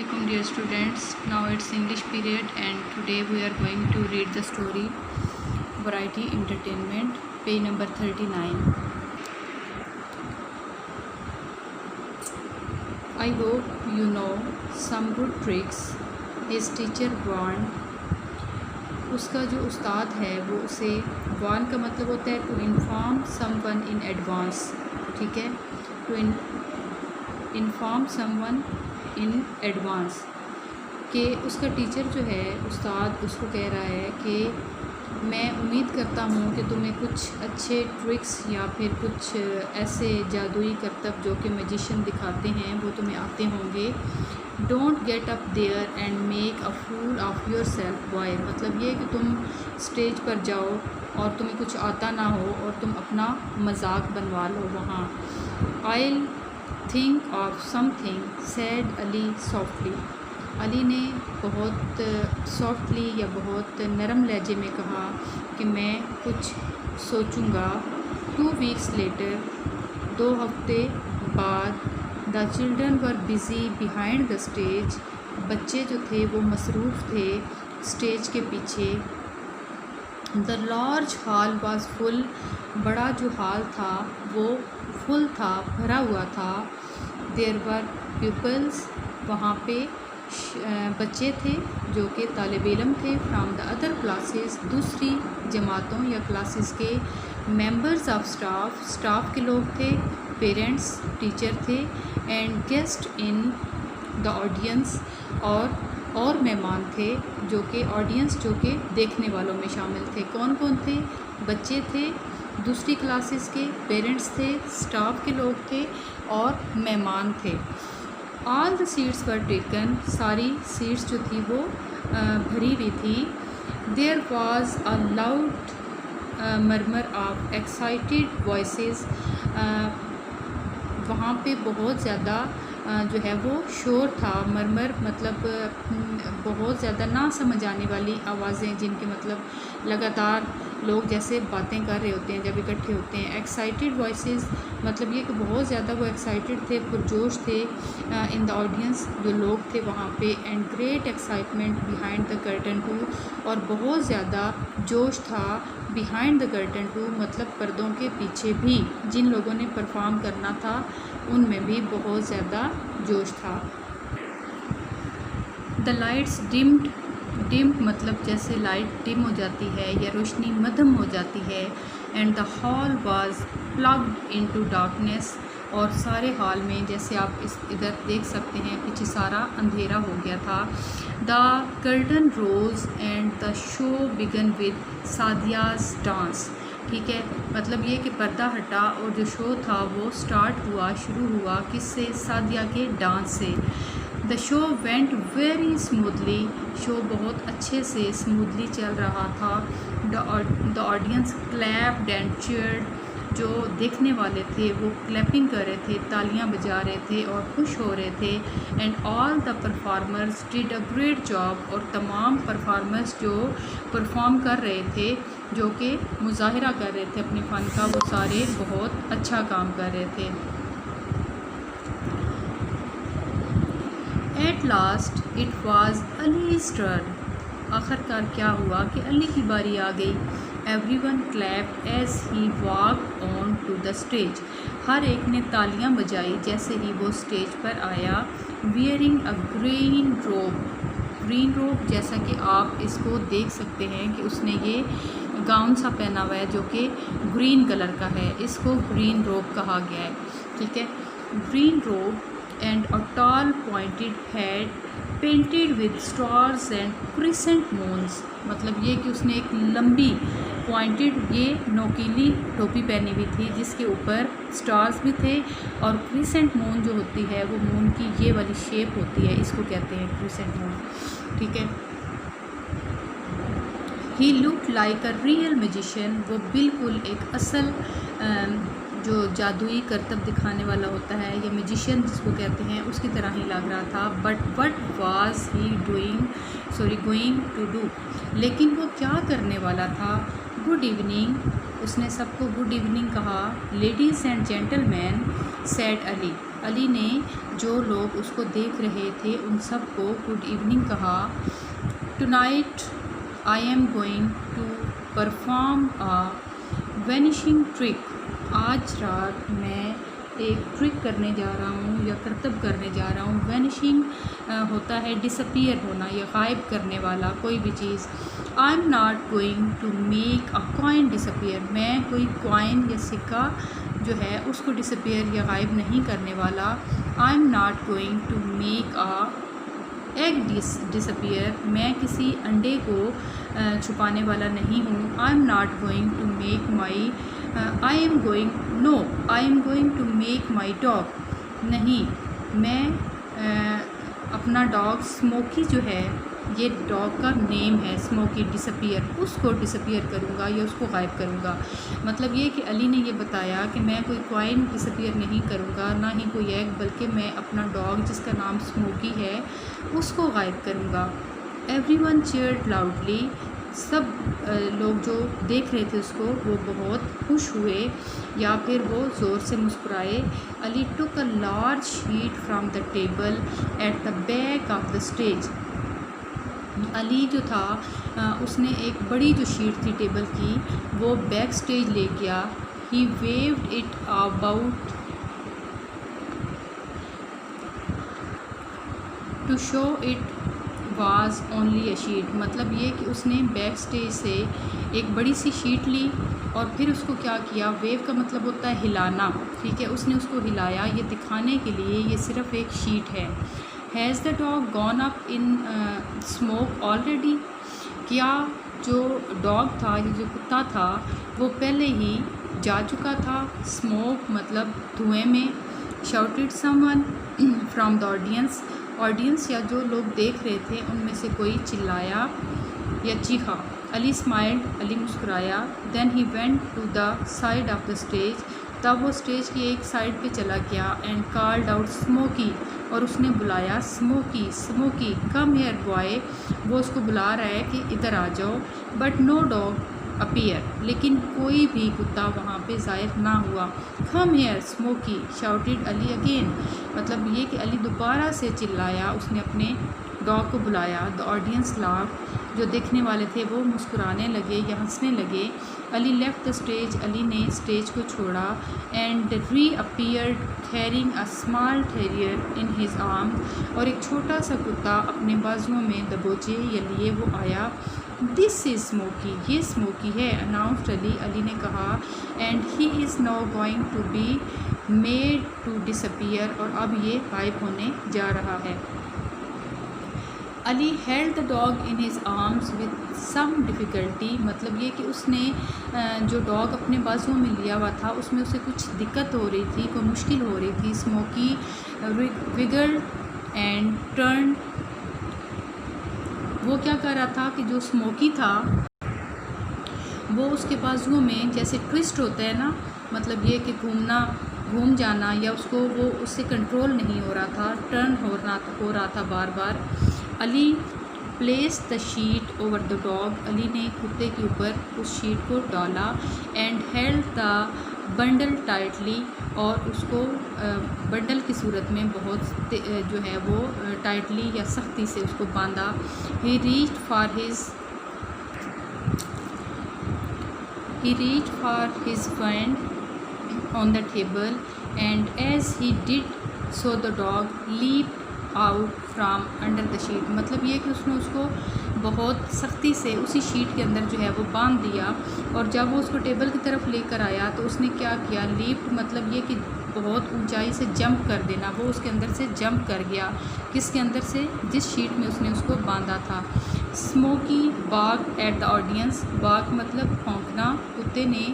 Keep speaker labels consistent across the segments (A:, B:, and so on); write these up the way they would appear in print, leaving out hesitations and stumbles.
A: Assalamualaikum dear students. Now it's English period and today we are going to read the story Variety Entertainment, page number 39. I hope you know some good tricks his teacher warned. उसका जो उस्ताद है वो उसे warn का मतलब होता है to inform someone in advance, ठीक है, to inform someone in advance कि उसका टीचर जो है उस्ताद उसको कह रहा है कि मैं उम्मीद करता हूँ कि तुम्हें कुछ अच्छे ट्रिक्स या फिर कुछ ऐसे जादुई करतब जो कि मैजिशियन दिखाते हैं वो तुम्हें आते होंगे। Don't get up there and make a fool of yourself boy, मतलब ये कि तुम स्टेज पर जाओ और तुम्हें कुछ आता ना हो और तुम अपना मजाक बनवा लो वहाँ। I think of something said Ali softly, Ali ने बहुत सॉफ्टली या बहुत नरम लहजे में कहा कि मैं कुछ सोचूंगा। 2 वीक्स लेटर, 2 हफ्ते बाद, the children were busy behind the stage, बच्चे जो थे वो मसरूफ़ थे स्टेज के पीछे। The large hall was full, बड़ा जो हॉल था वो फुल था, भरा हुआ था। देयर वर पीपल्स, वहाँ पे बच्चे थे जो कि तालिब इल्म थे फ्राम द अदर क्लासेस, दूसरी जमातों या क्लासेस के। मेंबर्स ऑफ स्टाफ, स्टाफ के लोग थे, पेरेंट्स टीचर थे, and guest in the audience, और मेहमान थे जो कि ऑडियंस जो कि देखने वालों में शामिल थे। कौन कौन थे? बच्चे थे, दूसरी क्लासेस के, पेरेंट्स थे, स्टाफ के लोग थे और मेहमान थे। All the seats were taken, सारी सीट्स जो थी वो भरी हुई थी। There was a loud murmur of excited voices, वहाँ पे बहुत ज़्यादा जो है वो शोर था। मरमर मतलब बहुत ज़्यादा ना समझ आने वाली आवाज़ें, जिनके मतलब लगातार लोग जैसे बातें कर रहे होते हैं जब इकट्ठे होते हैं। एक्साइटेड वॉइसेस मतलब ये कि बहुत ज़्यादा वो एक्साइटेड थे, पुरजोश थे। इन द ऑडियंस, जो लोग थे वहाँ पे। And great excitement behind the curtain too, और बहुत ज़्यादा जोश था बिहाइंड द कर्टन टू, मतलब पर्दों के पीछे भी जिन लोगों ने परफॉर्म करना था उनमें भी बहुत ज़्यादा जोश था। द लाइट्स डिम्ड मतलब जैसे लाइट डिम हो जाती है या रोशनी मध्यम हो जाती है। And the hall was plugged into darkness, और सारे हॉल में जैसे आप इधर देख सकते हैं पीछे सारा अंधेरा हो गया था। The curtain rose and the show began with Sadia's dance, ठीक है, मतलब ये कि पर्दा हटा और जो शो था वो शुरू हुआ किससे? सादिया के डांस से। The show went very smoothly, show बहुत अच्छे से स्मूथली चल रहा था। The audience clapped and cheered, जो देखने वाले थे वो क्लैपिंग कर रहे थे, तालियां बजा रहे थे और खुश हो रहे थे। And all the performers did a great job, और तमाम परफॉर्मर्स जो परफॉर्म कर रहे थे, जो कि मुजाहिरा कर रहे थे अपने फ़न का, वो सारे बहुत अच्छा काम कर रहे थे। At last it was Ali's turn, आखिरकार क्या हुआ कि अली की बारी आ गई। Everyone clapped as he walked on to the stage, हर एक ने तालियां बजाई जैसे ही वो स्टेज पर आया। वियरिंग अ ग्रीन रोब, जैसा कि आप इसको देख सकते हैं कि उसने ये गाउन सा पहना हुआ है जो कि ग्रीन कलर का है, इसको ग्रीन रोब कहा गया है, ठीक है, ग्रीन रोब। And a tall pointed head painted with stars and crescent moons, मतलब ये कि उसने एक लंबी पॉइंटेड ये नोकीली टोपी पहनी हुई थी जिसके ऊपर स्टार्स भी थे, और क्रिसेंट मून जो होती है वो मून की ये वाली शेप होती है, इसको कहते हैं क्रिसेंट मून, ठीक है। He looked like a real magician, वो बिल्कुल एक असल जो जादुई करतब दिखाने वाला होता है या मैजिशियन जिसको कहते हैं उसकी तरह ही लग रहा था। But what was he going to do, लेकिन वो क्या करने वाला था? गुड इवनिंग, उसने सबको गुड इवनिंग कहा। Ladies and gentleman, said Ali, Ali ने जो लोग उसको देख रहे थे उन सब को गुड इवनिंग कहा। Tonight I am going to perform a vanishing trick. आज रात मैं एक ट्रिक करने जा रहा हूँ या करतब करने जा रहा हूँ। वैनिशिंग होता है डिसअपीयर होना या गायब करने वाला कोई भी चीज़। I am not going to make a coin disappear. मैं कोई कॉइन या सिक्का जो है उसको डिसअपीयर या गायब नहीं करने वाला। I am not going to make a egg disappear. मैं किसी अंडे को छुपाने वाला नहीं हूँ। I am not going to make my I am going to make my dog. नहीं, मैं अपना डॉग स्मोकी जो है, ये डॉग का नेम है स्मोकी, डिसअपीयर, उसको डिसअपीयर करूँगा या उसको गायब करूँगा। मतलब ये कि अली ने ये बताया कि मैं कोई कॉइन डिसअपीयर नहीं करूँगा, ना ही कोई एग, बल्कि मैं अपना डॉग जिसका नाम स्मोकी है उसको गायब करूँगा। Everyone cheered loudly. सब लोग जो देख रहे थे उसको वो बहुत खुश हुए या फिर वो ज़ोर से मुस्कुराए। Ali took a large sheet from the table at the back of the stage. Ali जो था उसने एक बड़ी जो शीट थी टेबल की वो बैक स्टेज ले गया। He waved it about to show it was only a sheet. मतलब ये कि उसने बैक स्टेज से एक बड़ी सी शीट ली और फिर उसको क्या किया, वेव का मतलब होता है हिलाना, ठीक है, उसने उसको हिलाया ये दिखाने के लिए ये सिर्फ़ एक शीट है। Has the dog gone up in smoke already. क्या जो डॉग था, ये जो कुत्ता था, वो पहले ही जा चुका था स्मोक मतलब धुएं में। Shouted someone from the audience या जो लोग देख रहे थे उनमें से कोई चिल्लाया या चीखा। अली स्माइल्ड, अली मुस्कुराया। Then he went to the side of the stage. तब वो स्टेज की एक साइड पे चला गया एंड कॉल्ड आउट स्मोकी। और उसने बुलाया Smoky, Smoky come here boy. वो उसको बुला रहा है कि इधर आ जाओ। But no dog appear. लेकिन कोई भी कुत्ता वहाँ पे ज़ाहिर ना हुआ। Come here Smoky shouted Ali again. मतलब ये कि अली दोबारा से चिल्लाया, उसने अपने डॉग को बुलाया। The audience laugh. जो देखने वाले थे वो मुस्कुराने लगे या हंसने लगे। Ali left the stage. Ali ने स्टेज को छोड़ा and re appeared carrying a small terrier in his arm. और एक छोटा सा कुत्ता अपने बाजुओं में दबोचे या लिए वो आया। दिस इज़ स्मोकी, ये स्मोकी है, अनाउंस्ड अली। अली ने कहा and he is now going to be made to disappear. और अब ये गायब होने जा रहा है। Ali held the dog in his arms with some difficulty. मतलब ये कि उसने जो डॉग अपने बाजुओं में लिया हुआ था उसमें उसे कुछ दिक्कत हो रही थी, कोई मुश्किल हो रही थी। Smoky wiggled and turn. वो क्या कर रहा था कि जो स्मोकी था वो उसके बाजुओं में जैसे ट्विस्ट होता है ना, मतलब ये कि घूम जाना या उसको वो उससे कंट्रोल नहीं हो रहा था, टर्न हो रहा था बार बार। Ali place the sheet over the dog. Ali ने कुत्ते के ऊपर उस शीट को डाला and held the bundle tightly. और उसको बंडल की सूरत में बहुत जो है वो टाइटली या सख्ती से उसको बांधा। He reached for his friend on the table and as he did so the dog leap out from under the sheet. मतलब ये कि उसने उसको बहुत सख्ती से उसी शीट के अंदर जो है वो बांध दिया। और जब वो उसको टेबल की तरफ लेकर आया तो उसने क्या किया, लीप्ड मतलब ये कि बहुत ऊंचाई से जंप कर देना। वो उसके अंदर से जंप कर गया। किसके अंदर से? जिस शीट में उसने उसको बांधा था। Smoky bark at the audience. Bark मतलब भौंकना। कुत्ते ने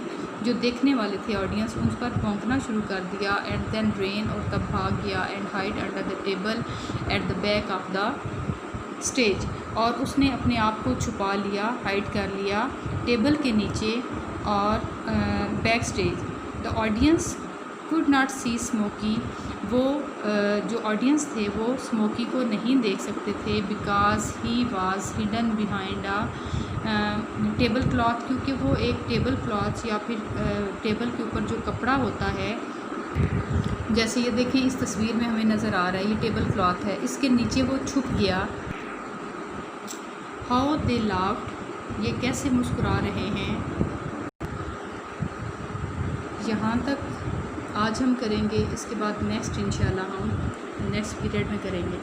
A: जो देखने वाले थे ऑडियंस उन पर भौंकना शुरू कर दिया। And then ran. और तब भाग गया and hide under the table at the back of the stage. और उसने अपने आप को छुपा लिया, हाइड कर लिया टेबल के नीचे और back stage. The audience could not see Smoky. वो जो ऑडियंस थे वो स्मोकी को नहीं देख सकते थे because he was hidden behind a table cloth. क्योंकि वो एक टेबल क्लॉथ या फिर टेबल के ऊपर जो कपड़ा होता है जैसे ये देखें, इस तस्वीर में हमें नज़र आ रहा है ये टेबल क्लॉथ है, इसके नीचे वो छुप गया। हाउ दे लाफ्ड, ये कैसे मुस्कुरा रहे हैं। यहाँ तक आज हम करेंगे, इसके बाद नेक्स्ट इंशाल्लाह हम नेक्स्ट पीरियड में करेंगे।